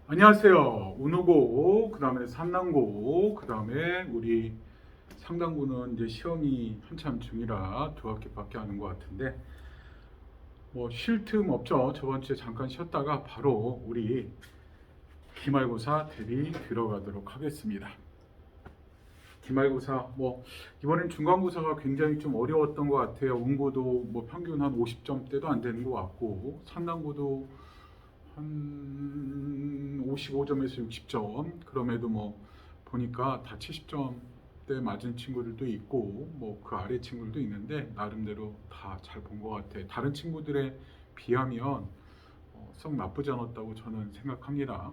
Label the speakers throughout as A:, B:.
A: 안녕하세요. 운호고, 그 다음에 산남고, 그 다음에 우리 상당고는 이제 시험이 한참 중이라 두 학기밖에 안 한 것 같은데, 뭐 쉴 틈 없죠. 저번 주에 잠깐 쉬었다가 바로 우리 기말고사 대비 들어가도록 하겠습니다. 기말고사, 이번엔 중간고사가 굉장히 좀 어려웠던 것 같아요. 운고도 뭐 평균 한 50점대도 안 되는 것 같고, 산남고도 한 55점에서 60점. 그럼에도 뭐 보니까 다 70점대 맞은 친구들도 있고 뭐 그 아래 친구들도 있는데 나름대로 다 잘 본 것 같아요. 다른 친구들에 비하면 썩 나쁘지 않았다고 저는 생각합니다.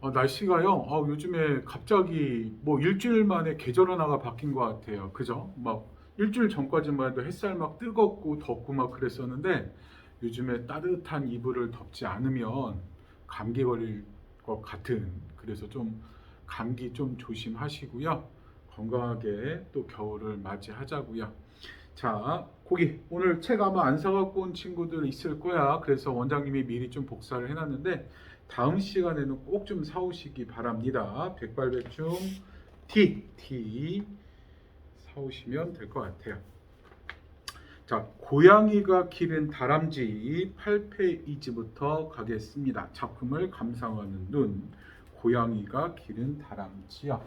A: 날씨가요. 요즘에 갑자기 뭐 일주일 만에 계절 하나가 바뀐 것 같아요. 그죠? 막 일주일 전까지만 해도 햇살 막 뜨겁고 덥고 막 그랬었는데 요즘에 따뜻한 이불을 덮지 않으면 감기 걸릴 것 같은, 그래서 좀 감기 좀 조심하시고요. 건강하게 또 겨울을 맞이하자고요. 자, 거기 오늘 책 아마 안 사갖고 온 친구들 있을 거야. 그래서 원장님이 미리 좀 복사를 해놨는데 다음 시간에는 꼭 좀 사오시기 바랍니다. 백발백중 T 사오시면 될 것 같아요. 자, 고양이가 기른 다람쥐 8페이지부터 가겠습니다. 작품을 감상하는 눈, 고양이가 기른 다람쥐요.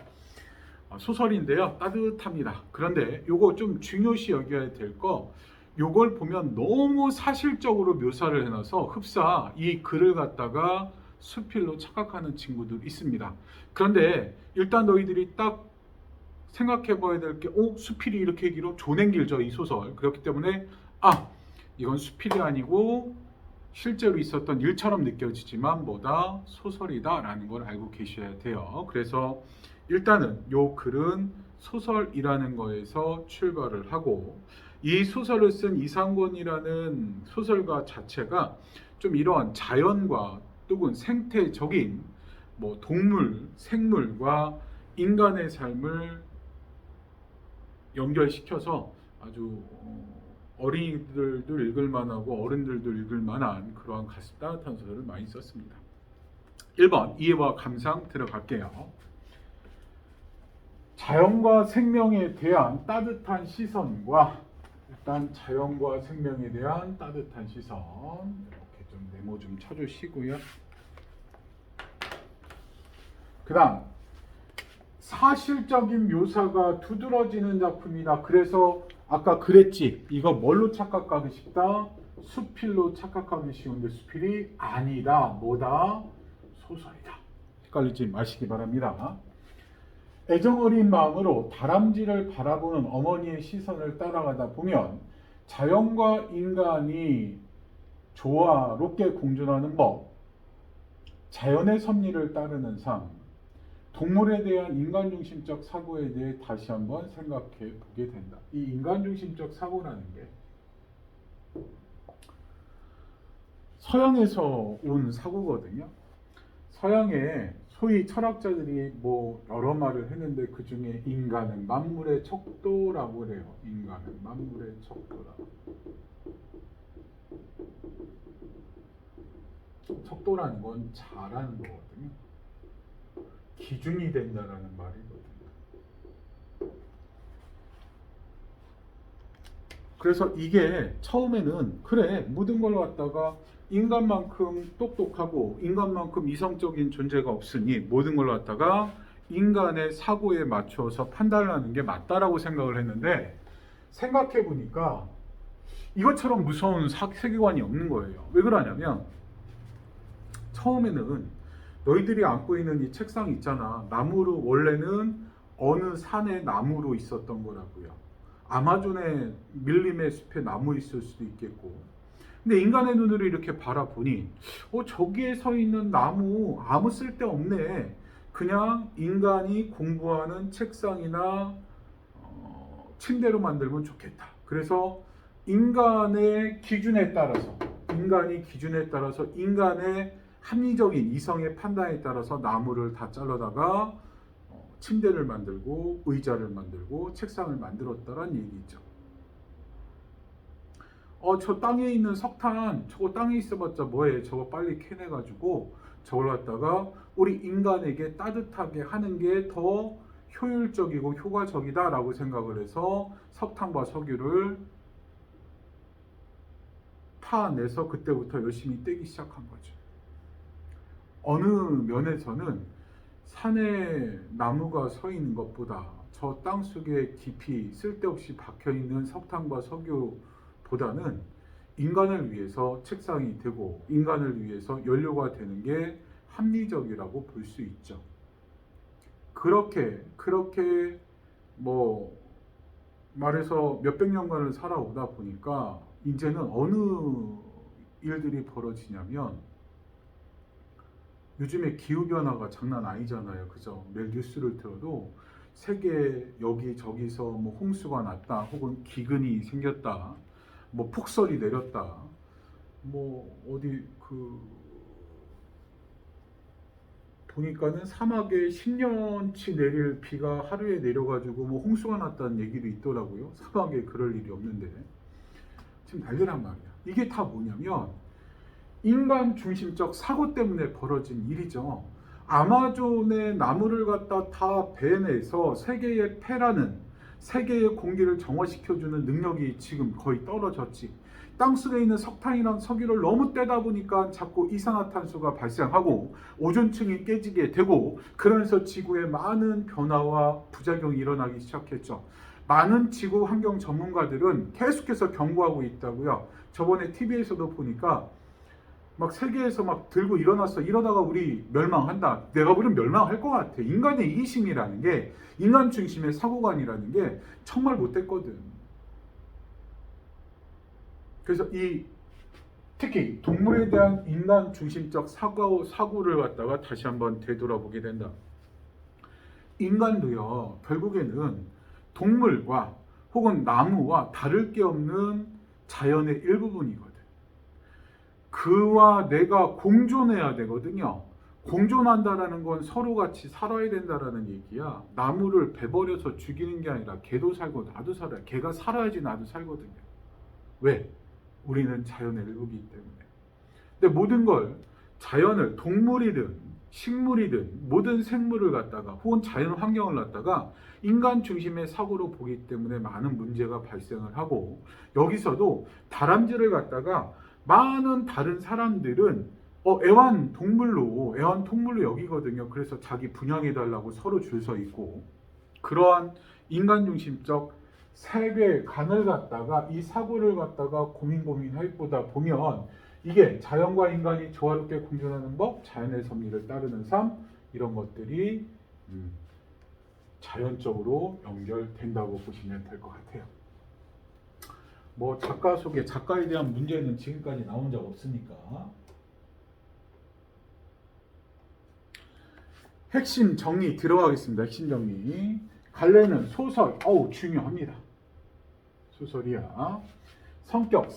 A: 소설인데요. 따뜻합니다. 그런데 요거 좀 중요시 여겨야 될 거, 요걸 보면 너무 사실적으로 묘사를 해놔서 흡사 이 글을 갖다가 수필로 착각하는 친구들 있습니다. 그런데 일단 너희들이 딱 생각해 봐야 될 게, 수필이 이렇게 길어? 조낸 길죠, 이 소설. 그렇기 때문에, 이건 수필이 아니고 실제로 있었던 일처럼 느껴지지만 뭐다? 소설이다라는 걸 알고 계셔야 돼요. 그래서 일단은 요 글은 소설이라는 거에서 출발을 하고, 이 소설을 쓴 이상권이라는 소설가 자체가 좀 이러한 자연과 또는 생태적인 뭐 동물, 생물과 인간의 삶을 연결시켜서 아주 어린이들도 읽을 만하고 어른들도 읽을 만한 그러한 가슴 따뜻한 소설을 많이 썼습니다. 1번 이해와 감상 들어갈게요. 자연과 생명에 대한 따뜻한 시선과, 일단 자연과 생명에 대한 따뜻한 시선 이렇게 좀 메모 좀 쳐주시고요. 그 다음 사실적인 묘사가 두드러지는 작품이다. 그래서 아까 그랬지, 이거 뭘로 착각하기 쉽다? 수필로 착각하기 쉬운데 수필이 아니다. 뭐다? 소설이다. 헷갈리지 마시기 바랍니다. 애정어린 마음으로 다람쥐를 바라보는 어머니의 시선을 따라가다 보면 자연과 인간이 조화롭게 공존하는 법, 자연의 섭리를 따르는 삶, 동물에 대한 인간중심적 사고에 대해 다시 한번 생각해 보게 된다. 이 인간중심적 사고라는 게 서양에서 온 사고거든요. 서양에 소위 철학자들이 뭐 여러 말을 했는데 그 중에 인간은 만물의 척도라고 그래요. 인간은 만물의 척도라. 척도라는 건 잘하는 거거든요. 기준이 된다라는 말이거든요. 그래서 이게 처음에는 그래, 모든 걸 갖다가 인간만큼 똑똑하고 인간만큼 이성적인 존재가 없으니 모든 걸 갖다가 인간의 사고에 맞춰서 판단하는 게 맞다라고 생각을 했는데, 생각해 보니까 이것처럼 무서운 세계관이 없는 거예요. 왜 그러냐면 처음에는 너희들이 안고 있는 이 책상 있잖아. 나무로, 원래는 어느 산에 나무로 있었던 거라고요. 아마존의 밀림의 숲에 나무 있을 수도 있겠고. 근데 인간의 눈으로 이렇게 바라보니 저기에 서 있는 나무 아무 쓸데 없네. 그냥 인간이 공부하는 책상이나 침대로 만들면 좋겠다. 그래서 인간의 기준에 따라서 인간의 합리적인 이성의 판단에 따라서 나무를 다 잘라다가 침대를 만들고 의자를 만들고 책상을 만들었다는 얘기죠. 저 땅에 있는 석탄 저거 땅에 있어봤자 뭐해, 저거 빨리 캐내가지고 저걸 갖다가 우리 인간에게 따뜻하게 하는 게 더 효율적이고 효과적이다 라고 생각을 해서 석탄과 석유를 파내서 그때부터 열심히 떼기 시작한 거죠. 어느 면에서는 산에 나무가 서 있는 것보다 저 땅속에 깊이 쓸데없이 박혀있는 석탄과 석유보다는 인간을 위해서 책상이 되고 인간을 위해서 연료가 되는 게 합리적이라고 볼 수 있죠. 그렇게 뭐 말해서 몇백 년간을 살아오다 보니까 이제는 어느 일들이 벌어지냐면, 요즘에 기후변화가 장난 아니잖아요. 그죠? 매일 뉴스를 들어도 세계 여기저기서 뭐 홍수가 났다, 혹은 기근이 생겼다, 뭐 폭설이 내렸다, 뭐 어디 보니까는 사막에 10년치 내릴 비가 하루에 내려가지고 뭐 홍수가 났다는 얘기도 있더라고요. 사막에 그럴 일이 없는데 지금 난리란 말이야. 이게 다 뭐냐면 인간 중심적 사고 때문에 벌어진 일이죠. 아마존의 나무를 갖다 다 베내서 세계의 폐라는, 세계의 공기를 정화시켜주는 능력이 지금 거의 떨어졌지. 땅속에 있는 석탄이랑 석유를 너무 떼다 보니까 자꾸 이산화탄소가 발생하고 오존층이 깨지게 되고, 그러면서 지구에 많은 변화와 부작용이 일어나기 시작했죠. 많은 지구 환경 전문가들은 계속해서 경고하고 있다고요. 저번에 TV에서도 보니까 막 세계에서 막 들고 일어났어. 이러다가 우리 멸망한다. 내가 보면 멸망할 것 같아. 인간의 이기심이라는 게, 인간 중심의 사고관이라는 게 정말 못됐거든. 그래서 특히 동물에 대한 인간 중심적 사고를 갖다가 다시 한번 되돌아보게 된다. 인간도요, 결국에는 동물과 혹은 나무와 다를 게 없는 자연의 일부분이거든. 그와 내가 공존해야 되거든요. 공존한다라는 건 서로 같이 살아야 된다라는 얘기야. 나무를 베버려서 죽이는 게 아니라 걔도 살고 나도 살아야, 걔가 살아야지 나도 살거든요. 왜? 우리는 자연의 일부이기 때문에. 근데 모든 걸, 자연을, 동물이든 식물이든 모든 생물을 갖다가 혹은 자연 환경을 갖다가 인간 중심의 사고로 보기 때문에 많은 문제가 발생을 하고, 여기서도 다람쥐를 갖다가 많은 다른 사람들은 애완동물로 여기거든요. 그래서 자기 분양해달라고 서로 줄 서 있고, 그러한 인간 중심적 세계관을 갖다가, 이 사고를 갖다가 고민할 보다 보면 이게 자연과 인간이 조화롭게 공존하는 법, 자연의 섭리를 따르는 삶, 이런 것들이 자연적으로 연결된다고 보시면 될 것 같아요. 뭐 작가에 대한 문제는 지금까지 나온 적 없으니까. 핵심 정리 들어가겠습니다. 핵심 정리. 갈래는 소설, 중요합니다. 소설이야. 성격,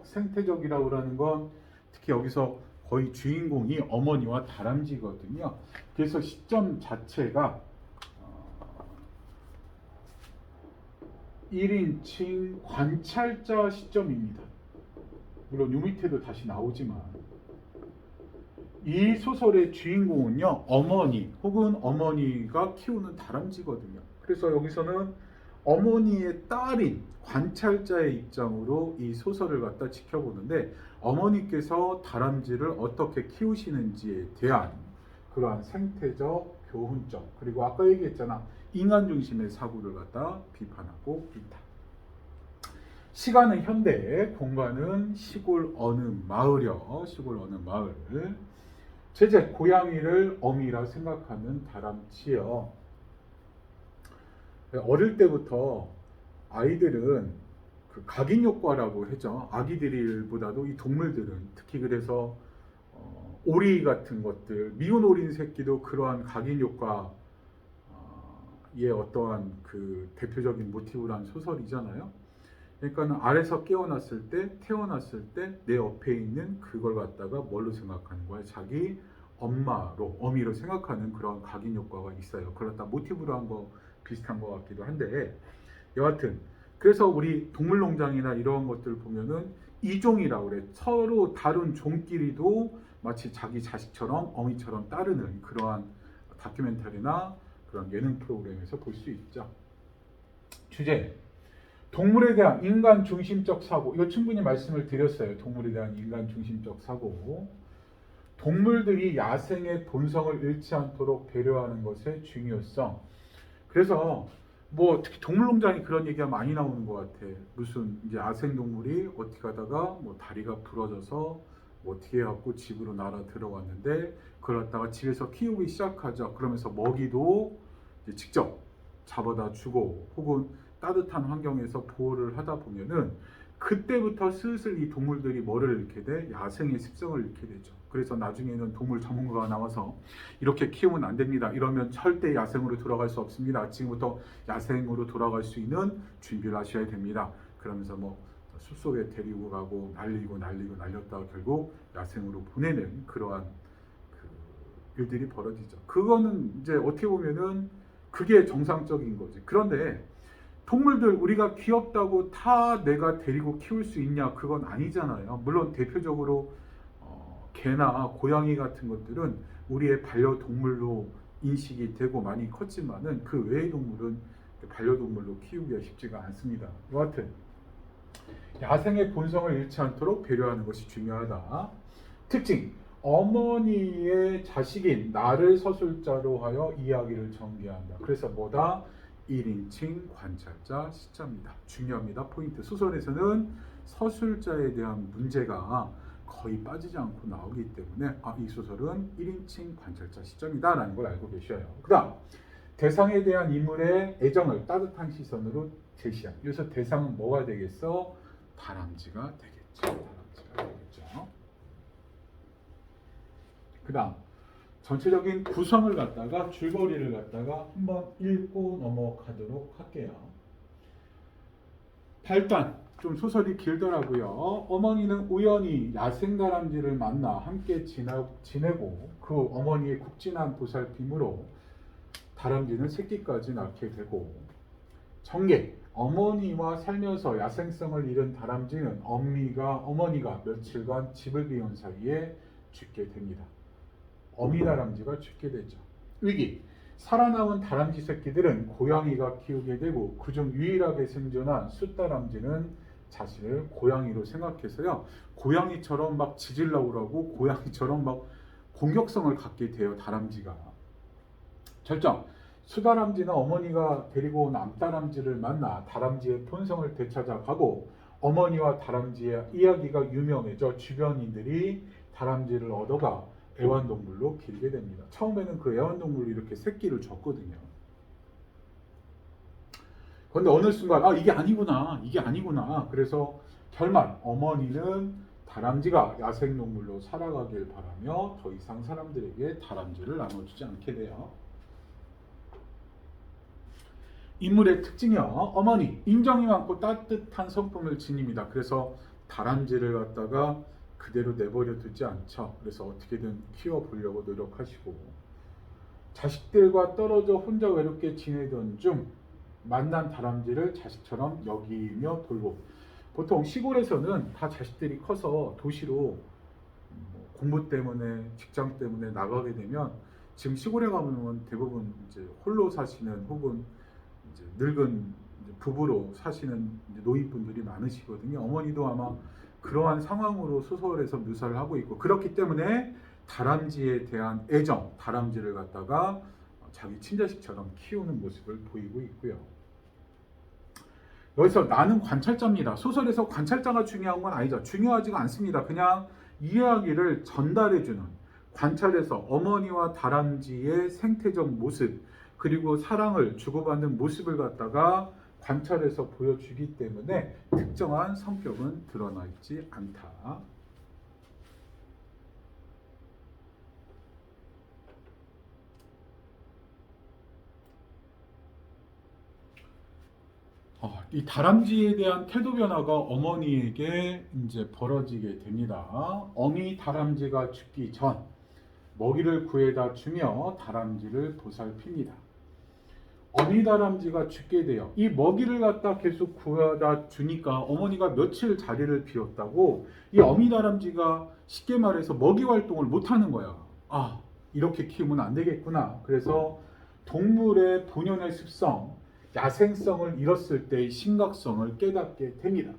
A: 생태적이라고 하는 건 특히 여기서 거의 주인공이 어머니와 다람쥐거든요. 그래서 시점 자체가 1인칭 관찰자 시점입니다. 물론 요 밑에도 다시 나오지만, 이 소설의 주인공은요, 어머니 혹은 어머니가 키우는 다람쥐거든요. 그래서 여기서는 어머니의 딸인 관찰자의 입장으로 이 소설을 갖다 지켜보는데, 어머니께서 다람쥐를 어떻게 키우시는지에 대한 그러한 생태적, 교훈적, 그리고 아까 얘기했잖아, 인간 중심의 사고를 갖다 비판하고 있다. 시간은 현대, 공간은 시골 어느 마을이요. 시골 어느 마을. 제재, 고양이를 어미라 생각하는 다람쥐요. 어릴 때부터 아이들은 그 각인 효과라고 하죠. 아기들보다도 이 동물들은 특히, 그래서 오리 같은 것들, 미운 오리 새끼도 그러한 각인 효과의 어떠한 그 대표적인 모티브로 한 소설이잖아요. 그러니까 아래서 태어났을 때 내 옆에 있는 그걸 갖다가 뭘로 생각하는 거야? 자기 어미로 생각하는 그런 각인 효과가 있어요. 그걸 갖다 모티브로 한 거 비슷한 것 같기도 한데, 여하튼 그래서 우리 동물농장이나 이런 것들 보면은 이종이라고 그래. 서로 다른 종끼리도 마치 자기 자식처럼 어미처럼 따르는 그러한 다큐멘터리나 그런 예능 프로그램에서 볼 수 있죠. 주제: 동물에 대한 인간 중심적 사고. 이거 충분히 말씀을 드렸어요. 동물에 대한 인간 중심적 사고. 동물들이 야생의 본성을 잃지 않도록 배려하는 것의 중요성. 그래서 뭐 특히 동물농장이 그런 얘기가 많이 나오는 것 같아. 무슨 이제 야생 동물이 어떻게 하다가 뭐 다리가 부러져서 뭐 어떻게 해갖고 집으로 날아 들어왔는데 그걸 갖다가 집에서 키우기 시작하죠. 그러면서 먹이도 이제 직접 잡아다 주고 혹은 따뜻한 환경에서 보호를 하다 보면은 그때부터 슬슬 이 동물들이 뭐를 잃게 돼? 야생의 습성을 잃게 되죠. 그래서 나중에는 동물 전문가가 나와서 이렇게 키우면 안 됩니다. 이러면 절대 야생으로 돌아갈 수 없습니다. 지금부터 야생으로 돌아갈 수 있는 준비를 하셔야 됩니다. 그러면서 뭐 숲속에 데리고 가고 날리고 날렸다가 결국 야생으로 보내는 그러한 그 일들이 벌어지죠. 그거는 이제 어떻게 보면은 그게 정상적인 거지. 그런데 동물들 우리가 귀엽다고 다 내가 데리고 키울 수 있냐? 그건 아니잖아요. 물론 대표적으로 개나 고양이 같은 것들은 우리의 반려동물로 인식이 되고 많이 컸지만은 그 외의 동물은 반려동물로 키우기가 쉽지가 않습니다. 여하튼 야생의 본성을 잃지 않도록 배려하는 것이 중요하다. 특징: 어머니의 자식인 나를 서술자로 하여 이야기를 전개한다. 그래서 뭐다? 1인칭 관찰자 시점입니다. 중요합니다. 포인트. 소설에서는 서술자에 대한 문제가 거의 빠지지 않고 나오기 때문에 이 소설은 1인칭 관찰자 시점이다 라는 걸 알고 계셔요. 그 다음 대상에 대한 인물의 애정을 따뜻한 시선으로 제시한. 여기서 대상은 뭐가 되겠어? 다람쥐가 되겠죠. 다람쥐가 되겠죠. 그 다음 전체적인 구성을 갖다가 줄거리를 갖다가 한번 읽고 넘어가도록 할게요. 발단. 좀 소설이 길더라고요. 어머니는 우연히 야생 다람쥐를 만나 함께 지내고 그 어머니의 국진한 보살핌으로 다람쥐는 새끼까지 낳게 되고, 전개. 어머니와 살면서 야생성을 잃은 다람쥐는 어머니가 며칠간 집을 비운 사이에 죽게 됩니다. 어미 다람쥐가 죽게 되죠. 위기. 살아남은 다람쥐 새끼들은 고양이가 키우게 되고 그중 유일하게 생존한 숫다람쥐는 자신을 고양이로 생각해서요, 고양이처럼 막 짖으려고 하고 고양이처럼 막 공격성을 갖게 돼요. 다람쥐가. 결정. 수다람쥐는 어머니가 데리고 온 암다람쥐를 만나 다람쥐의 본성을 되찾아가고 어머니와 다람쥐의 이야기가 유명해져 주변인들이 다람쥐를 얻어가 애완동물로 기르게 됩니다. 처음에는 그 애완동물로 이렇게 새끼를 줬거든요. 그런데 어느 순간 이게 아니구나. 그래서 결말, 어머니는 다람쥐가 야생동물로 살아가길 바라며 더 이상 사람들에게 다람쥐를 나눠주지 않게 돼요. 인물의 특징이요. 어머니, 인정이 많고 따뜻한 성품을 지닙니다. 그래서 다람쥐를 갖다가 그대로 내버려 두지 않죠. 그래서 어떻게든 키워보려고 노력하시고, 자식들과 떨어져 혼자 외롭게 지내던 중 만난 다람쥐를 자식처럼 여기며 돌보. 보통 시골에서는 다 자식들이 커서 도시로 공부 때문에 직장 때문에 나가게 되면 지금 시골에 가면 대부분 이제 홀로 사시는 혹은 이제 늙은 부부로 사시는 노인분들이 많으시거든요. 어머니도 아마 그러한 상황으로 소설에서 묘사를 하고 있고, 그렇기 때문에 다람쥐에 대한 애정, 다람쥐를 갖다가 자기 친자식처럼 키우는 모습을 보이고 있고요. 여기서 나는 관찰자입니다. 소설에서 관찰자가 중요한 건 아니죠. 중요하지가 않습니다. 그냥 이야기를 전달해주는, 관찰에서 어머니와 다람쥐의 생태적 모습 그리고 사랑을 주고받는 모습을 갖다가 관찰해서 보여주기 때문에 특정한 성격은 드러나 있지 않다. 이 다람쥐에 대한 태도 변화가 어머니에게 이제 벌어지게 됩니다. 어미 다람쥐가 죽기 전 먹이를 구해다 주며 다람쥐를 보살핍니다. 어미다람쥐가 죽게 돼요. 이 먹이를 갖다 계속 구하다 주니까 어머니가 며칠 자리를 비웠다고 이 어미다람쥐가 쉽게 말해서 먹이 활동을 못하는 거야. 아, 이렇게 키우면 안 되겠구나. 그래서 동물의 본연의 습성, 야생성을 잃었을 때의 심각성을 깨닫게 됩니다.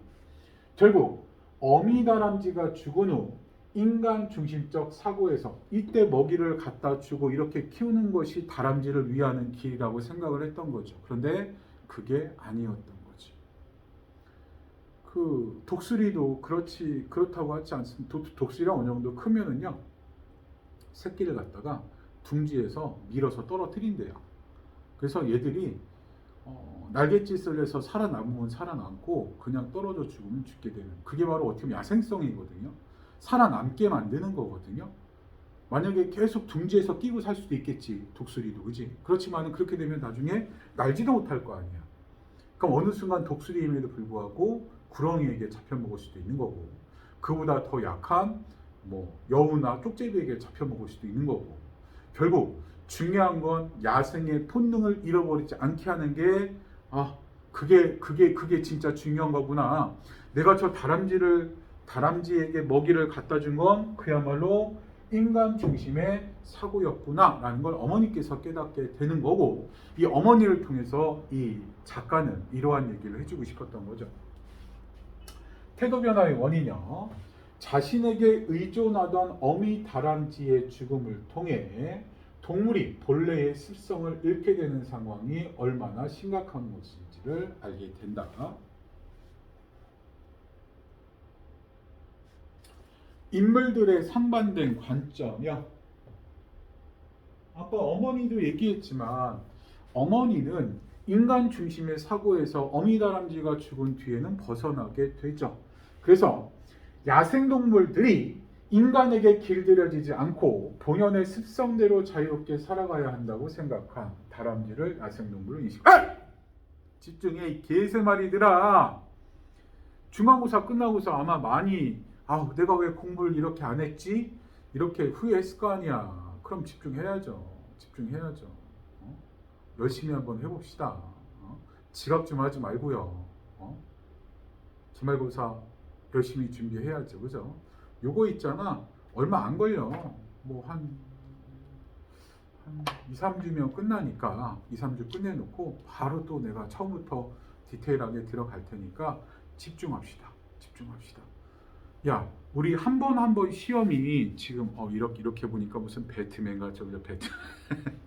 A: 결국 어미다람쥐가 죽은 후 인간 중심적 사고에서 이때 먹이를 갖다 주고 이렇게 키우는 것이 다람쥐를 위하는 길이라고 생각을 했던 거죠. 그런데 그게 아니었던 거지. 그 독수리도 그렇다고 하지 않습니다. 독수리가 어느 정도 크면은요, 새끼를 갖다가 둥지에서 밀어서 떨어뜨린대요. 그래서 얘들이 날갯짓을 해서 살아남으면 살아남고 그냥 떨어져 죽으면 죽게 되는, 그게 바로 어떻게 보면 야생성이거든요. 살아남게 만드는 거거든요. 만약에 계속 둥지에서 끼고 살 수도 있겠지, 독수리도, 그지? 그렇지만 그렇게 되면 나중에 날지도 못할 거 아니야. 그럼 어느 순간 독수리임에도 불구하고 구렁이에게 잡혀 먹을 수도 있는 거고, 그보다 더 약한 뭐 여우나 쪽제비에게 잡혀 먹을 수도 있는 거고, 결국 중요한 건 야생의 본능을 잃어버리지 않게 하는 게, 그게 진짜 중요한 거구나. 내가 저 다람쥐에게 먹이를 갖다 준 건 그야말로 인간 중심의 사고였구나 라는 걸 어머니께서 깨닫게 되는 거고, 이 어머니를 통해서 이 작가는 이러한 얘기를 해주고 싶었던 거죠. 태도 변화의 원인이요, 자신에게 의존하던 어미 다람쥐의 죽음을 통해 동물이 본래의 습성을 잃게 되는 상황이 얼마나 심각한 것인지를 알게 된다. 인물들의 상반된 관점이요. 아까 어머니도 얘기했지만 어머니는 인간 중심의 사고에서 어미다람쥐가 죽은 뒤에는 벗어나게 되죠. 그래서 야생동물들이 인간에게 길들여지지 않고 본연의 습성대로 자유롭게 살아가야 한다고 생각한 다람쥐를 야생동물로 인식. 집중해, 이 개새마리들아. 중간고사 끝나고서 아마 많이 내가 왜 공부를 이렇게 안 했지? 이렇게 후회했을 거 아니야. 그럼 집중해야죠. 열심히 한번 해봅시다. 지각 좀 하지 말고요. 기말고사 열심히 준비해야죠. 그죠? 요거 있잖아. 얼마 안 걸려. 뭐 한 2, 3주면 끝나니까 2, 3주 끝내놓고 바로 또 내가 처음부터 디테일하게 들어갈 테니까 집중합시다. 야, 우리 한 번 시험이 지금 이렇게 보니까 무슨 배트맨 같죠?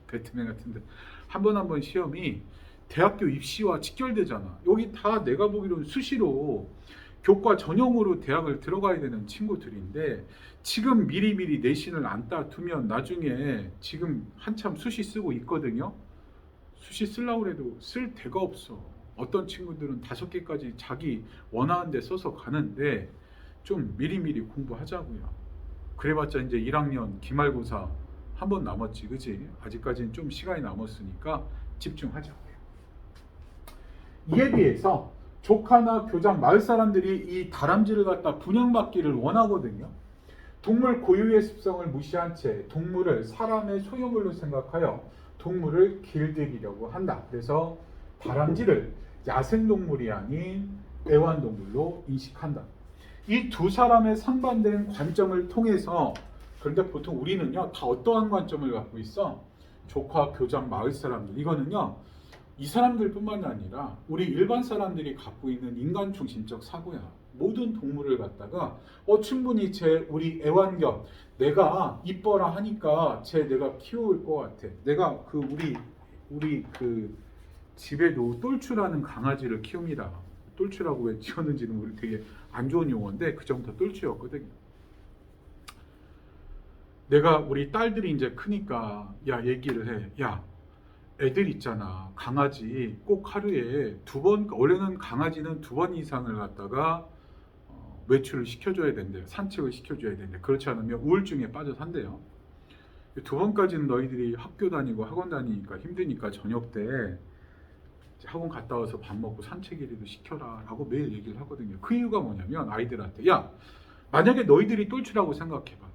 A: 배트맨 같은데 한 번 시험이 대학교 입시와 직결되잖아. 여기 다 내가 보기로는 수시로 교과 전형으로 대학을 들어가야 되는 친구들인데 지금 미리 내신을 안 따두면 나중에 지금 한참 수시 쓰고 있거든요. 수시 쓰려고 해도 쓸 데가 없어. 어떤 친구들은 5개까지 자기 원하는 데 써서 가는데 좀 미리 공부하자고요. 그래봤자 이제 1학년 기말고사 한 번 남았지, 그지? 아직까지는 좀 시간이 남았으니까 집중하자고요. 이에 비해서 조카나 교장, 마을 사람들이 이 다람쥐를 갖다 분양받기를 원하거든요. 동물 고유의 습성을 무시한 채 동물을 사람의 소유물로 생각하여 동물을 길들이려고 한다. 그래서 다람쥐를 야생동물이 아닌 애완동물로 인식한다. 이 두 사람의 상반된 관점을 통해서, 그런데 보통 우리는요 다 어떠한 관점을 갖고 있어? 조카, 교장, 마을 사람들, 이거는요 이 사람들뿐만 아니라 우리 일반 사람들이 갖고 있는 인간 중심적 사고야. 모든 동물을 갖다가 충분히 우리 애완견, 내가 이뻐라 하니까 내가 키울 것 같아. 내가 우리 집에도 똘추라는 강아지를 키웁니다. 똘추라고 왜 지었는지는 우리 되게 안 좋은 용어인데 그 정도 똘추였거든요. 내가 우리 딸들이 이제 크니까 얘기를 해. 애들 있잖아. 강아지 꼭 하루에 2번, 원래는 강아지는 2번 이상을 갖다가 외출을 시켜줘야 된대요. 산책을 시켜줘야 된대요. 그렇지 않으면 우울증에 빠져 산대요. 2번까지는 너희들이 학교 다니고 학원 다니니까 힘드니까 저녁 때 학원 갔다 와서 밥 먹고 산책이라도 시켜라 라고 매일 얘기를 하거든요. 그 이유가 뭐냐면 아이들한테 만약에 너희들이 똘추라고 생각해봐.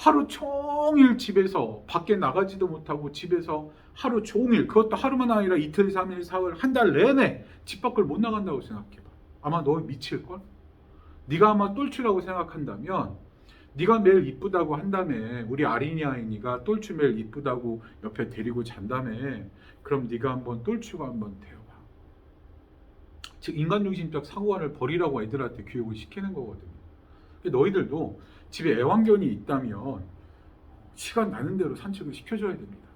A: 하루 종일 집에서 밖에 나가지도 못하고 집에서 하루 종일, 그것도 하루만 아니라 이틀, 3일, 4일, 한 달 내내 집 밖을 못 나간다고 생각해봐. 아마 너 미칠걸? 네가 아마 똘추라고 생각한다면, 네가 매일 이쁘다고 한다며, 우리 아린이 아이니가 똘추 매일 이쁘다고 옆에 데리고 잔다며, 그럼 네가 한번 똘추가 한번 되어봐. 즉 인간중심적 사고관을 버리라고 애들한테 교육을 시키는 거거든요. 너희들도 집에 애완견이 있다면 시간 나는 대로 산책을 시켜줘야 됩니다.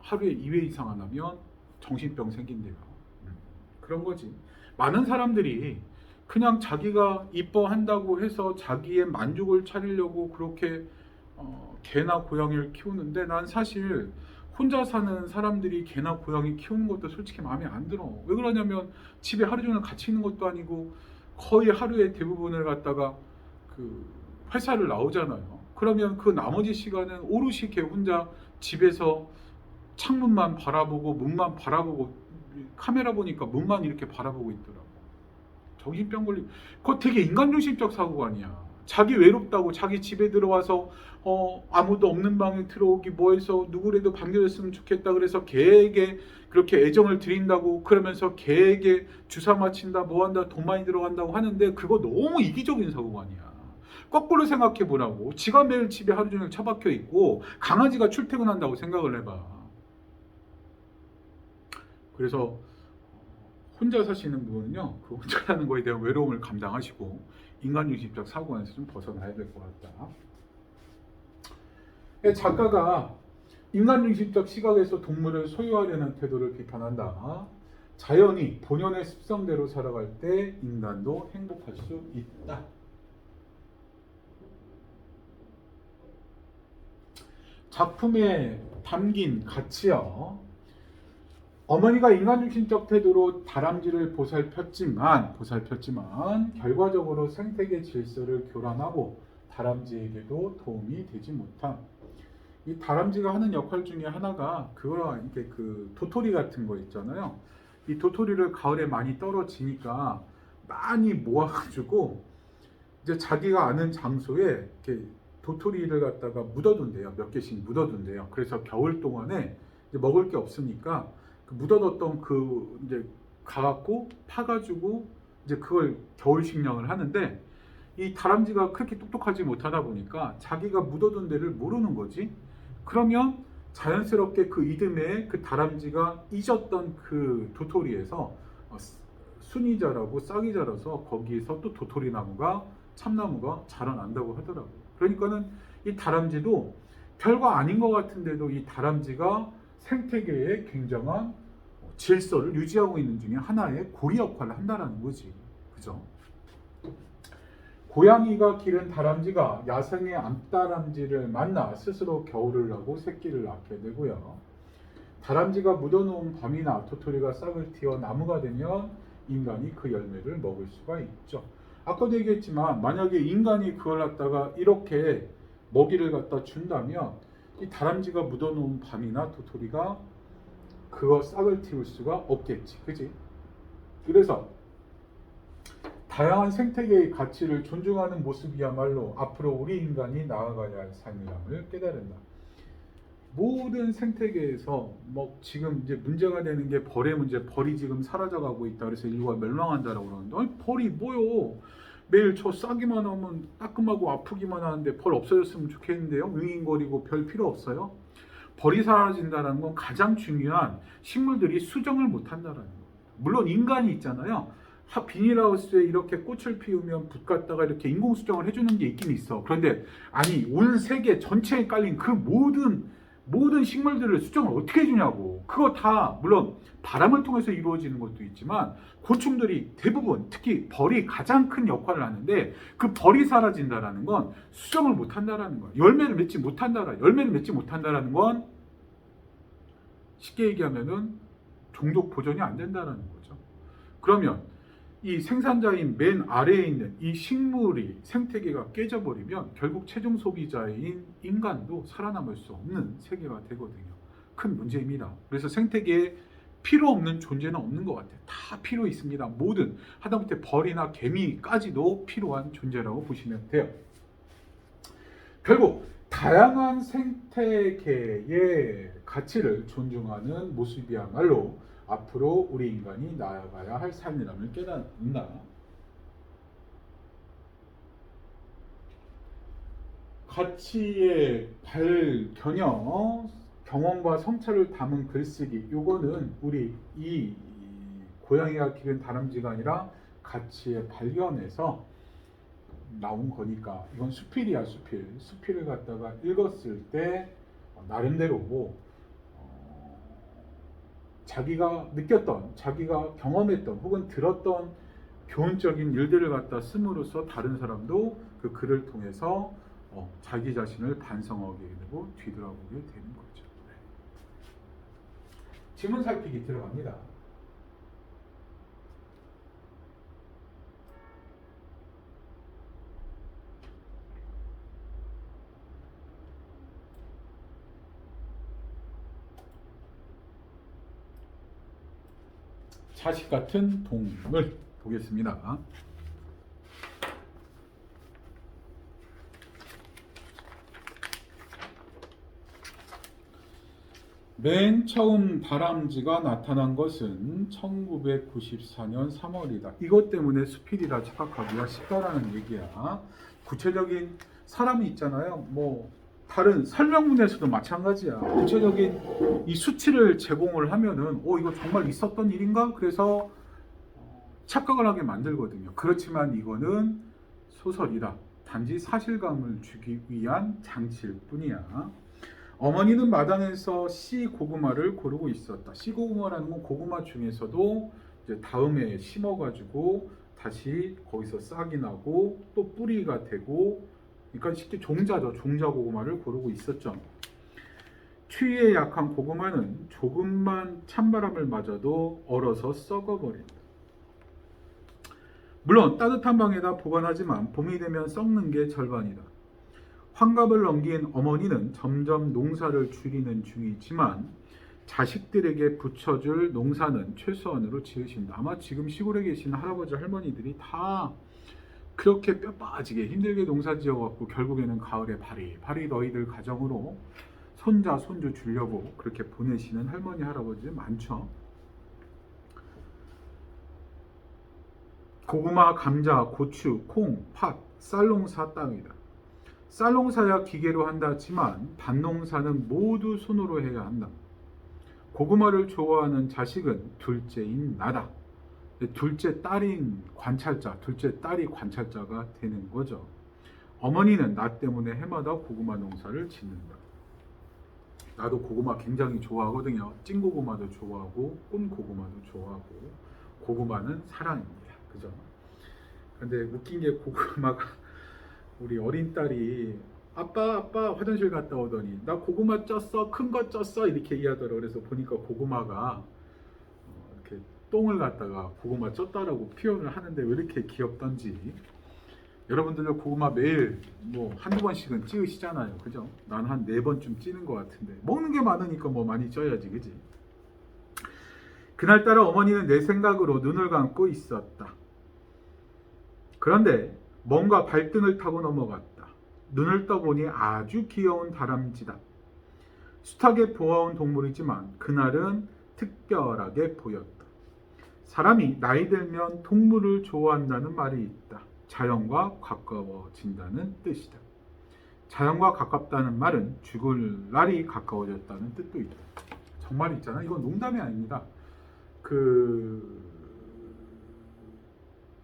A: 하루에 2회 이상 안 하면 정신병 생긴대요. 그런 거지. 많은 사람들이 그냥 자기가 이뻐한다고 해서 자기의 만족을 차리려고 그렇게 개나 고양이를 키우는데, 난 사실 혼자 사는 사람들이 개나 고양이 키우는 것도 솔직히 마음에 안 들어. 왜 그러냐면 집에 하루 종일 같이 있는 것도 아니고 거의 하루의 대부분을 갖다가 그 회사를 나오잖아요. 그러면 그 나머지 시간은 오롯이 걔 혼자 집에서 창문만 바라보고 문만 바라보고, 카메라 보니까 문만 이렇게 바라보고 있더라고. 정신병 걸리. 그거 되게 인간중심적 사고관이야. 자기 외롭다고 자기 집에 들어와서 아무도 없는 방에 들어오기 뭐해서 누구라도 반겨줬으면 좋겠다 그래서 걔에게 그렇게 애정을 드린다고, 그러면서 걔에게 주사 맞힌다 뭐한다 돈 많이 들어간다고 하는데, 그거 너무 이기적인 사고관이야. 거꾸로 생각해 보라고. 지가 매일 집에 하루 종일 처박혀 있고 강아지가 출퇴근한다고 생각을 해봐. 그래서 혼자 사시는 분은요, 그 혼자라는 거에 대한 외로움을 감당하시고 인간중심적 사고관에서 좀 벗어나야 될 것 같다. 작가가 인간중심적 시각에서 동물을 소유하려는 태도를 비판한다. 자연이 본연의 습성대로 살아갈 때 인간도 행복할 수 있다. 작품에 담긴 가치요. 어머니가 인간중심적 태도로 다람쥐를 보살폈지만 결과적으로 생태계 질서를 교란하고 다람쥐에게도 도움이 되지 못함. 이 다람쥐가 하는 역할 중에 하나가 그거랑 이렇게 그 도토리 같은 거 있잖아요. 이 도토리를 가을에 많이 떨어지니까 많이 모아가지고 이제 자기가 아는 장소에 이렇게 도토리를 갖다가 묻어둔대요. 몇 개씩 묻어둔대요. 그래서 겨울 동안에 이제 먹을 게 없으니까 그 묻어뒀던 그 이제 가갖고 파가지고 이제 그걸 겨울 식량을 하는데, 이 다람쥐가 그렇게 똑똑하지 못하다 보니까 자기가 묻어둔 데를 모르는 거지. 그러면 자연스럽게 그 이듬해 그 다람쥐가 잊었던 그 도토리에서 순이 자라고 싹이 자라서 거기에서 또 도토리 나무가 참나무가 자라난다고 하더라고요. 그러니까는 이 다람쥐도 별거 아닌 것 같은데도 이 다람쥐가 생태계의 굉장한 질서를 유지하고 있는 중에 하나의 고리 역할을 한다는 거지. 그죠? 고양이가 기른 다람쥐가 야생의 암다람쥐를 만나 스스로 겨울을 나고 새끼를 낳게 되고요. 다람쥐가 묻어놓은 밤이나 도토리가 싹을 틔워 나무가 되면 인간이 그 열매를 먹을 수가 있죠. 아까도 얘기했지만 만약에 인간이 그걸 갖다가 이렇게 먹이를 갖다 준다면 이 다람쥐가 묻어놓은 밤이나 도토리가 그거 싹을 틔울 수가 없겠지. 그지? 그래서 다양한 생태계의 가치를 존중하는 모습이야말로 앞으로 우리 인간이 나아가야 할 삶이람을 깨달은다. 모든 생태계에서 뭐 지금 이제 문제가 되는 게 벌의 문제, 벌이 지금 사라져가고 있다. 그래서 인류가 멸망한다라고 그러는데, 아니 벌이 뭐요? 매일 저 싸기만 하면 따끔하고 아프기만 하는데 벌 없어졌으면 좋겠는데요. 윙윙거리고 별 필요 없어요. 벌이 사라진다는 건 가장 중요한 식물들이 수정을 못한다는 거예요. 물론 인간이 있잖아요. 비닐하우스에 이렇게 꽃을 피우면 붓 갖다가 이렇게 인공수정을 해주는 게 있긴 있어. 그런데 아니 온 세계 전체에 깔린 그 모든 식물들을 수정을 어떻게 해주냐고. 그거 다 물론 바람을 통해서 이루어지는 것도 있지만 곤충들이 대부분, 특히 벌이 가장 큰 역할을 하는데, 그 벌이 사라진다라는 건 수정을 못한다라는 거야. 열매를 맺지 못한다라는 건 쉽게 얘기하면은 종족 보존이 안 된다라는 거죠. 그러면 이 생산자인 맨 아래에 있는 이 식물이 생태계가 깨져버리면 결국 최종 소비자인 인간도 살아남을 수 없는 세계가 되거든요. 큰 문제입니다. 그래서 생태계에 필요 없는 존재는 없는 것 같아요. 다 필요 있습니다. 모든 하다못해 벌이나 개미까지도 필요한 존재라고 보시면 돼요. 결국 다양한 생태계의 가치를 존중하는 모습이야말로 앞으로 우리 인간이 나아가야 할 삶이라는 깨닫는다. 가치의 발견형, 경험과 성찰을 담은 글쓰기, 요거는 우리 이 고양이가 기른 다람쥐가 아니라 가치의 발견에서 나온 거니까 이건 수필이야. 수필을 갖다가 읽었을 때 나름대로 자기가 느꼈던, 자기가 경험했던 혹은 들었던 교훈적인 일들을 갖다 씀으로써 다른 사람도 그 글을 통해서 자기 자신을 반성하게 되고 뒤돌아보게 되는 거죠. 지문 살피기 들어갑니다. 자식 같은 동물 보겠습니다. 맨 처음 다람쥐가 나타난 것은 1994년 3월이다. 이것 때문에 수필이라 착각하기가 쉽다라는 얘기야. 구체적인 사람이 있잖아요. 뭐 다른 설명문에서도 마찬가지야. 구체적인 이 수치를 제공을 하면은 이거 정말 있었던 일인가? 그래서 착각을 하게 만들거든요. 그렇지만 이거는 소설이다. 단지 사실감을 주기 위한 장치일 뿐이야. 어머니는 마당에서 씨 고구마를 고르고 있었다. 씨 고구마라는 건 고구마 중에서도 이제 다음에 심어가지고 다시 거기서 싹이 나고 또 뿌리가 되고, 그러니까 쉽게 종자죠. 종자 고구마를 고르고 있었죠. 추위에 약한 고구마는 조금만 찬바람을 맞아도 얼어서 썩어버린다. 물론 따뜻한 방에다 보관하지만 봄이 되면 썩는 게 절반이다. 환갑을 넘긴 어머니는 점점 농사를 줄이는 중이지만 자식들에게 붙여줄 농사는 최소한으로 지으신다. 아마 지금 시골에 계신 할아버지 할머니들이 다 그렇게 뼈 빠지게 힘들게 농사 지어갖고 결국에는 가을에 바리 너희들 가정으로 손자 손주 주려고 그렇게 보내시는 할머니 할아버지 많죠. 고구마, 감자, 고추, 콩, 팥, 쌀농사 땅이다. 쌀농사야 기계로 한다지만 밭농사는 모두 손으로 해야 한다. 고구마를 좋아하는 자식은 둘째인 나다. 둘째 딸인 관찰자, 둘째 딸이 관찰자가 되는 거죠. 어머니는 나 때문에 해마다 고구마 농사를 짓는다. 나도 고구마 굉장히 좋아하거든요. 찐 고구마도 좋아하고 꼰 고구마도 좋아하고 고구마는 사랑입니다. 그죠? 근데 웃긴 게 고구마가 우리 어린 딸이 아빠 화장실 갔다 오더니 나 고구마 쪘어, 큰 거 쪘어 이렇게 얘기하더라고. 그래서 보니까 고구마가 이렇게 똥을 갖다가 고구마 쪘다라고 표현을 하는데 왜 이렇게 귀엽던지. 여러분들도 고구마 매일 뭐 한두 번씩은 찌으시잖아요. 그죠? 난 한 4번쯤 찌는 것 같은데 먹는 게 많으니까 뭐 많이 쪄야지. 그지? 그날따라 어머니는 내 생각으로 눈을 감고 있었다. 그런데 뭔가 발등을 타고 넘어갔다. 눈을 떠보니 아주 귀여운 다람쥐다. 숱하게 보아온 동물이지만 그날은 특별하게 보였다. 사람이 나이 들면 동물을 좋아한다는 말이 있다. 자연과 가까워진다는 뜻이다. 자연과 가깝다는 말은 죽을 날이 가까워졌다는 뜻도 있다. 정말 있잖아. 이건 농담이 아닙니다.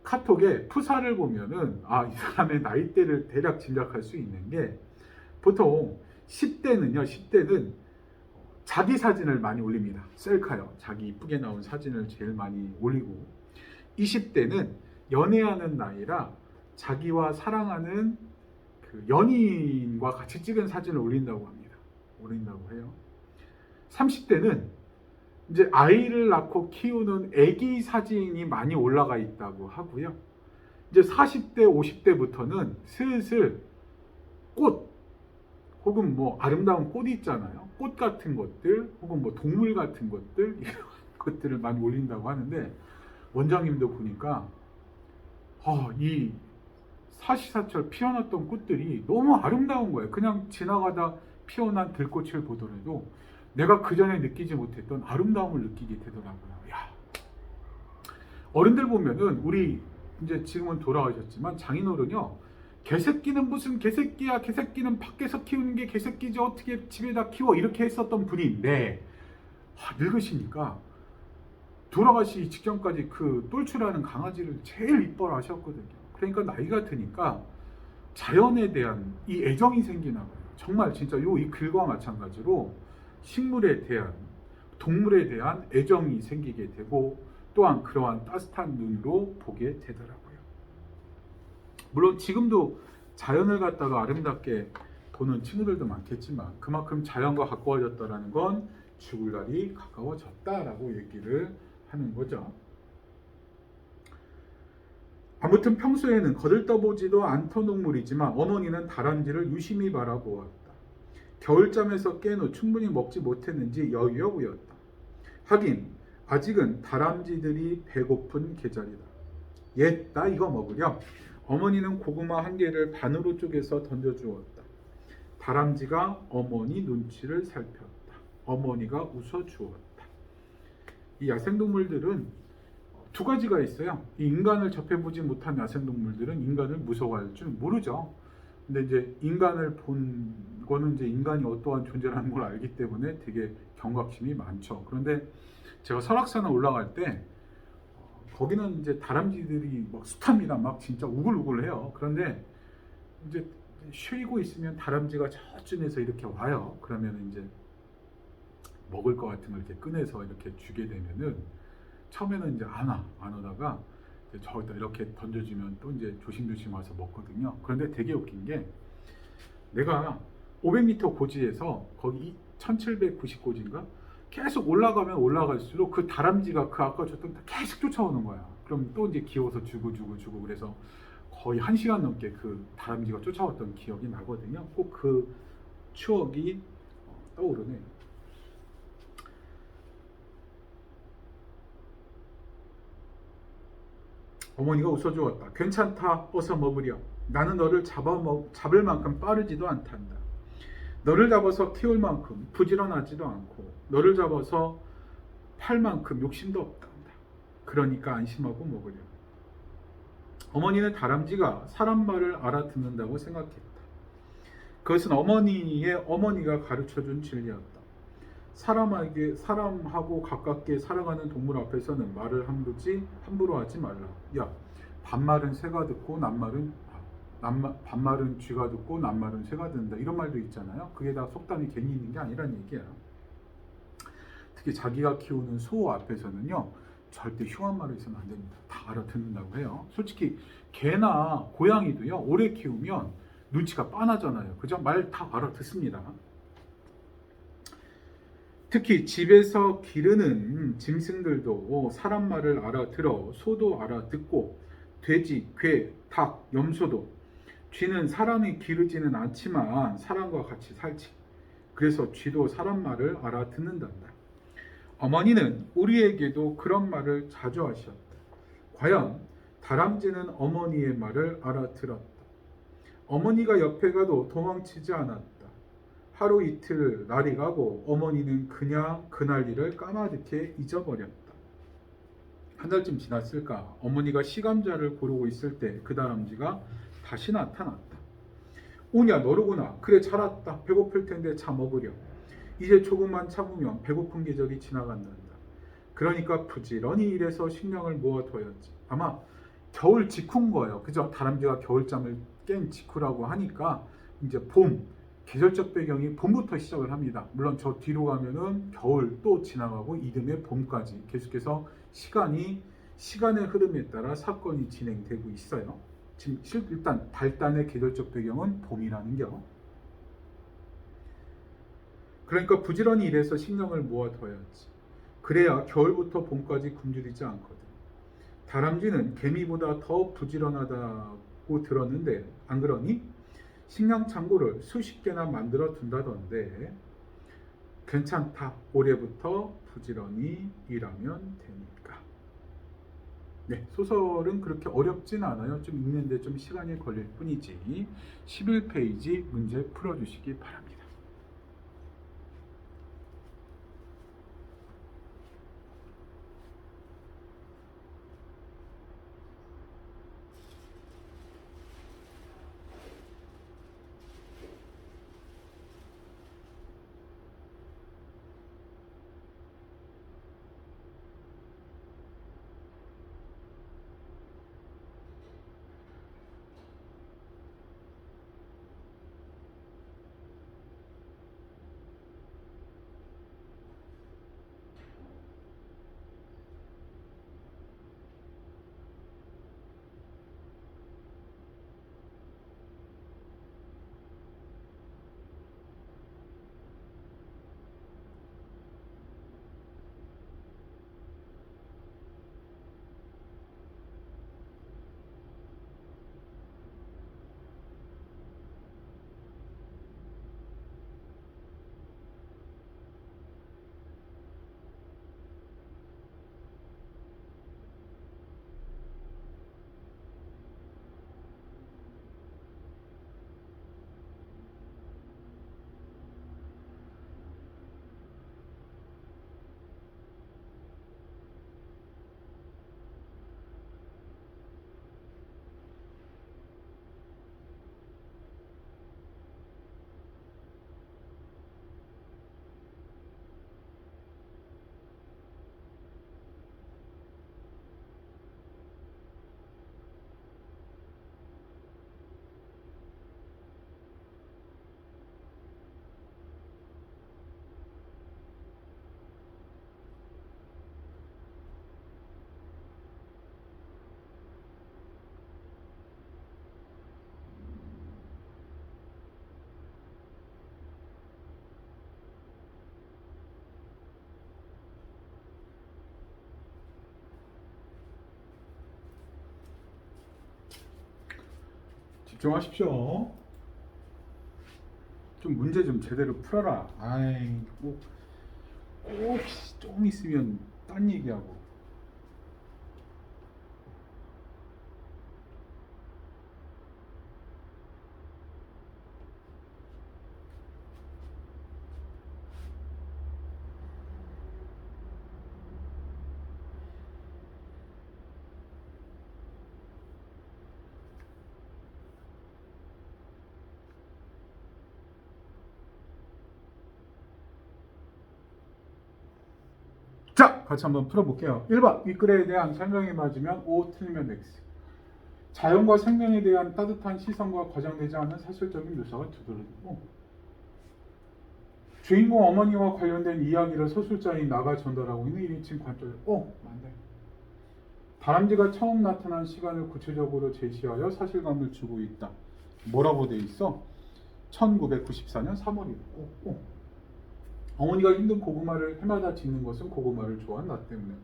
A: 카톡에 푸사를 보면은 이 사람의 나이대를 대략 짐작할 수 있는 게, 보통 10대는 자기 사진을 많이 올립니다. 셀카요. 자기 이쁘게 나온 사진을 제일 많이 올리고, 20대는 연애하는 나이라 자기와 사랑하는 그 연인과 같이 찍은 사진을 올린다고 합니다. 올린다고 해요. 30대는 이제 아이를 낳고 키우는 아기 사진이 많이 올라가 있다고 하고요. 이제 40대, 50대부터는 슬슬 꽃 혹은 뭐 아름다운 꽃이 있잖아요. 꽃 같은 것들 혹은 뭐 동물 같은 것들 이런 것들을 많이 올린다고 하는데, 원장님도 보니까 이 사시사철 피어났던 꽃들이 너무 아름다운 거예요. 그냥 지나가다 피어난 들꽃을 보더라도 내가 그전에 느끼지 못했던 아름다움을 느끼게 되더라고요. 야, 어른들 보면은 우리 이제 지금은 돌아가셨지만 장인어른요, 개새끼는 무슨 개새끼야, 개새끼는 밖에서 키우는 게 개새끼지 어떻게 집에다 키워, 이렇게 했었던 분인데 늙으시니까 돌아가시기 직전까지 그 똘추라는 강아지를 제일 이뻐 하셨거든요. 그러니까 나이가 드니까 자연에 대한 이 애정이 생기나 봐요. 정말 진짜 이 글과 마찬가지로 식물에 대한, 동물에 대한 애정이 생기게 되고 또한 그러한 따뜻한 눈으로 보게 되더라고요. 물론 지금도 자연을 갖다가 아름답게 보는 친구들도 많겠지만 그만큼 자연과 가까워졌다는 건 죽을 날이 가까워졌다라고 얘기를 하는 거죠. 아무튼 평소에는 거들떠보지도 않던 동물이지만 어머니는 다람쥐를 유심히 바라보았다. 겨울잠에서 깬 후 충분히 먹지 못했는지 여유어 보였다. 하긴 아직은 다람쥐들이 배고픈 계절이다. 옛, 나 이거 먹으렴. 어머니는 고구마 한 개를 반으로 쪼개서 던져주었다. 다람쥐가 어머니 눈치를 살폈다. 어머니가 웃어주었다. 이 야생동물들은 두 가지가 있어요. 이 인간을 접해보지 못한 야생동물들은 인간을 무서워할 줄 모르죠. 근데 이제 인간을 본 거는 이제 인간이 어떠한 존재라는 걸 알기 때문에 되게 경각심이 많죠. 그런데 제가 설악산에 올라갈 때 거기는 이제 다람쥐들이 막 숱합니다. 막 진짜 우글우글해요. 그런데 이제 쉬고 있으면 다람쥐가 저쯤에서 이렇게 와요. 그러면 이제 먹을 것 같은 걸 이렇게 꺼내서 이렇게 주게 되면은 처음에는 이제 안 오다가 저기다 이렇게 던져주면 또 이제 조심조심 와서 먹거든요. 그런데 되게 웃긴 게 내가 500m 고지에서 거기 1790고지인가 계속 올라가면 올라갈수록 그 다람쥐가 그 아까 줬던 계속 쫓아오는 거야. 그럼 또 이제 기어서 주고 그래서 거의 1시간 넘게 그 다람쥐가 쫓아왔던 기억이 나거든요. 꼭 그 추억이 떠오르네요. 어머니가 웃어주었다. 괜찮다. 어서 먹으렴. 나는 너를 잡을 만큼 빠르지도 않단다. 너를 잡아서 키울 만큼 부지런하지도 않고 너를 잡아서 팔 만큼 욕심도 없단다. 그러니까 안심하고 먹으렴. 어머니는 다람쥐가 사람 말을 알아듣는다고 생각했다. 그것은 어머니가 가르쳐준 진리였다. 사람하고 가깝게 살아가는 동물 앞에서는 말을 함부로 하지 말라. 야, 반말은 새가 듣고 반말은 쥐가 듣고 낱말은 새가 듣는다. 이런 말도 있잖아요. 그게 다 속담이 괜히 있는 게 아니란 얘기야. 특히 자기가 키우는 소 앞에서는요, 절대 흉한 말을 해서는 안 됩니다. 다 알아듣는다고 해요. 솔직히 개나 고양이도요, 오래 키우면 눈치가 빤하잖아요. 그죠? 말 다 알아듣습니다. 특히 집에서 기르는 짐승들도 사람 말을 알아들어 소도 알아듣고 돼지, 괴, 닭, 염소도 쥐는 사람이 기르지는 않지만 사람과 같이 살지. 그래서 쥐도 사람 말을 알아듣는단다. 어머니는 우리에게도 그런 말을 자주 하셨다. 과연 다람쥐는 어머니의 말을 알아들었다. 어머니가 옆에 가도 도망치지 않았다. 하루 이틀 날이 가고 어머니는 그냥 그날 일을 까마득히 잊어버렸다. 한 달쯤 지났을까 어머니가 시감자를 고르고 있을 때 그 다람쥐가 다시 나타났다. 오냐 너로구나. 그래 잘 왔다. 배고플 텐데 자 먹으렴. 이제 조금만 참으면 배고픈 계절이 지나간단다. 그러니까 부지런히 일해서 식량을 모아둬야지. 아마 겨울 직후인 거예요. 그죠? 다람쥐가 겨울잠을 깬 직후라고 하니까 이제 봄, 계절적 배경이 봄부터 시작을 합니다. 물론 저 뒤로 가면은 겨울 또 지나가고 이듬해 봄까지 계속해서 시간의 흐름에 따라 사건이 진행되고 있어요. 지금 일단 발단의 계절적 배경은 봄이라는 겨. 그러니까 부지런히 일해서 식량을 모아둬야지. 그래야 겨울부터 봄까지 굶주리지 않거든. 다람쥐는 개미보다 더 부지런하다고 들었는데 안 그러니? 식량 창고를 수십 개나 만들어 둔다던데. 괜찮다. 올해부터 부지런히 일하면 되니까. 네, 소설은 그렇게 어렵진 않아요. 좀 읽는데 좀 시간이 걸릴 뿐이지. 11페이지 문제 풀어주시기 바랍니다. 집중하십시오. 좀 문제 좀 제대로 풀어라. 아이, 꼭 좀 있으면 딴 얘기하고. 자, 같이 한번 풀어볼게요. 1번, 이 글에 대한 설명이 맞으면 O, 틀리면 X. 자연과 생명에 대한 따뜻한 시선과 과장되지 않은 사실적인 묘사가 두드러지고, 주인공 어머니와 관련된 이야기를 서술자인 나가 전달하고 있는 1인칭 관절. 맞네. 다람쥐가 처음 나타난 시간을 구체적으로 제시하여 사실감을 주고 있다. 뭐라고 돼 있어? 1994년 3월이다. 어머니가 힘든 고구마를 해마다 짓는 것은 고구마를 좋아한 나 때문에.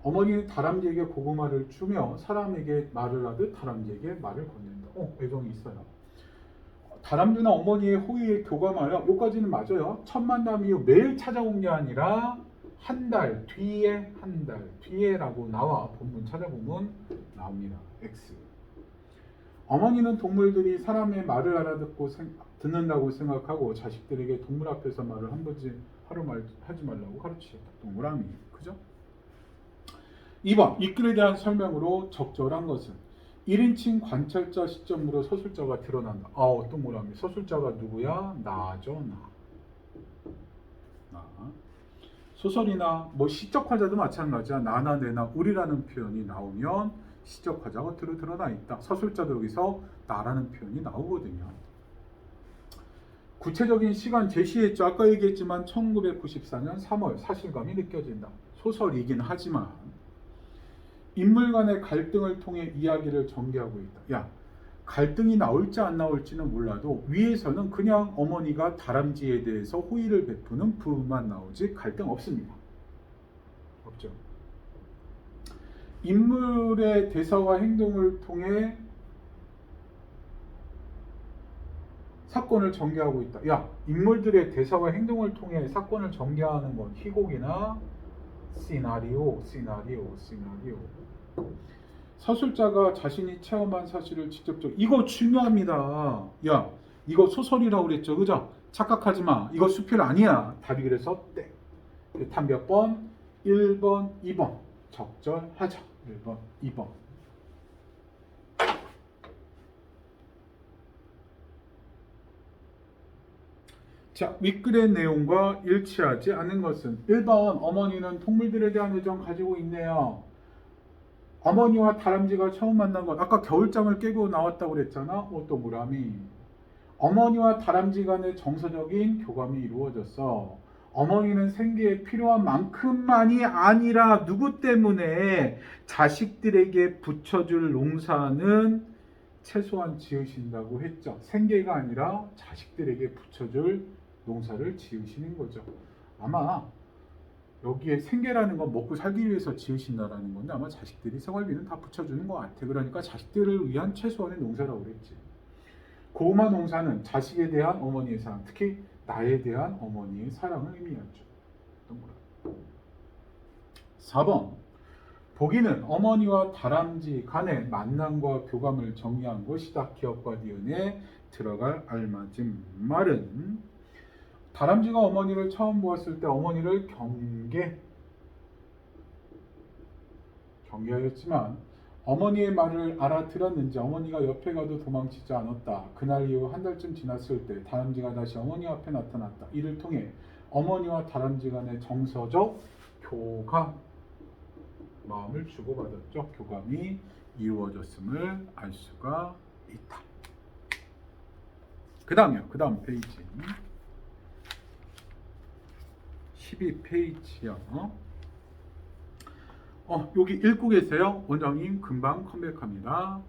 A: 어머니는 다람쥐에게 고구마를 주며 사람에게 말을 하듯 다람쥐에게 말을 건넨다. 애정이 있어요. 다람쥐나 어머니의 호의에 교감하여 여기까지는 맞아요. 첫 만남 이후 매일 찾아온 게 아니라 한 달 뒤에라고 나와. 본문 찾아보면 나옵니다. X. 어머니는 동물들이 사람의 말을 알아듣고 듣는다고 생각하고 자식들에게 동물 앞에서 말을 하지 말라고 가르치셨다. 동그라미. 그죠? 2번, 이 글에 대한 설명으로 적절한 것은 1인칭 관찰자 시점으로 서술자가 드러난다. 동그라미. 서술자가 누구야? 나죠, 나. 소설이나 시적 화자도 마찬가지야. 나나 내나 우리라는 표현이 나오면 시적 화자가 겉으로 드러나 있다. 서술자도 여기서 나라는 표현이 나오거든요. 구체적인 시간 제시했죠. 아까 얘기했지만 1994년 3월 사실감이 느껴진다. 소설이긴 하지만 인물 간의 갈등을 통해 이야기를 전개하고 있다. 갈등이 나올지 안 나올지는 몰라도 위에서는 그냥 어머니가 다람쥐에 대해서 호의를 베푸는 부분만 나오지 갈등 없습니다. 없죠. 인물의 대사와 행동을 통해 사건을 전개하고 있다. 인물들의 대사와 행동을 통해 사건을 전개하는 건 희곡이나 시나리오. 서술자가 자신이 체험한 사실을 직접적 이거 중요합니다. 야, 이거 소설이라고 그랬죠, 그죠? 착각하지 마. 이거 수필 아니야. 답이 그래서 땡. 답 몇 번? 1번, 2번. 적절하죠. 1번, 2번. 자, 윗글의 내용과 일치하지 않은 것은 1번 어머니는 동물들에 대한 애정 가지고 있네요. 어머니와 다람쥐가 처음 만난 것 아까 겨울잠을 깨고 나왔다고 그랬잖아. 오또무라미. 어머니와 다람쥐 간의 정서적인 교감이 이루어졌어. 어머니는 생계에 필요한 만큼만이 아니라 누구 때문에 자식들에게 붙여줄 농사는 최소한 지으신다고 했죠. 생계가 아니라 자식들에게 붙여줄 농사를 지으시는 거죠. 아마 여기에 생계라는 건 먹고 살기 위해서 지으신다라는 건데 아마 자식들이 생활비는 다 붙여주는 것 같아. 그러니까 자식들을 위한 최소한의 농사라고 그랬지. 고구마 농사는 자식에 대한 어머니의 사랑, 특히 나에 대한 어머니의 사랑을 의미하죠. 4번 보기는 어머니와 다람쥐 간의 만남과 교감을 정의한 것이다. 기억과 니은에 들어갈 알맞은 말은 다람쥐가 어머니를 처음 보았을 때 어머니를 경계하였지만 어머니의 말을 알아들었는지 어머니가 옆에 가도 도망치지 않았다. 그날 이후 한 달쯤 지났을 때 다람쥐가 다시 어머니 앞에 나타났다. 이를 통해 어머니와 다람쥐 간의 정서적 교감, 마음을 주고받았죠. 교감이 이루어졌음을 알 수가 있다. 그 다음 페이지 12페이지요. 여기 읽고 계세요? 원장님 금방 컴백합니다.